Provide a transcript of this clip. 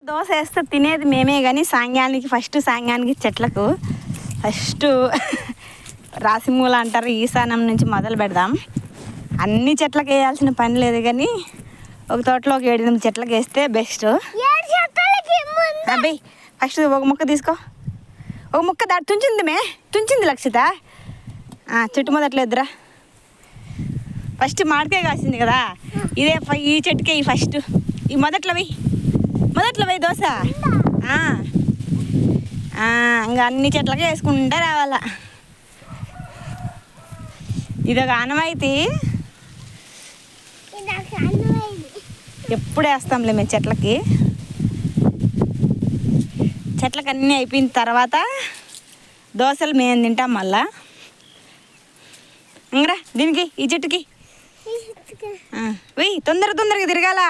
దోశ వేస్తే తినేది మేమే కానీ సాంగ్యానికి చెట్లకు ఫస్ట్ రాసిమూల అంటారు, ఈశాన్యం నుంచి మొదలు పెడదాం. అన్ని చెట్లకు వేయాల్సిన పని లేదు కానీ ఒక తోటలో ఒక 7-8 చెట్లకు వేస్తే బెస్ట్. అబ్బాయి ఫస్ట్ ఒక ముక్క తీసుకో, ఒక ముక్క దాటి తుంచింది లక్షిత. చుట్టుముదట్లో ఎద్దురా. ఫస్ట్ మామిడికాయ కాసింది కదా, ఇదే ఈ చెట్టుకే ఫస్ట్ ఈ మొదట్లో వెయ్యి దోశ. ఇంకా అన్ని చెట్లకే వేసుకుంటూ రావాలా. ఇదొక ఆనవాయితీ, ఎప్పుడు వేస్తాంలే మేము చెట్లకి అన్నీ అయిపోయిన తర్వాత దోశలు మేము తింటాం. మళ్ళా ఇంకరా దీనికి ఈ చెట్టుకి వెయ్యి తొందరగా తిరగాల.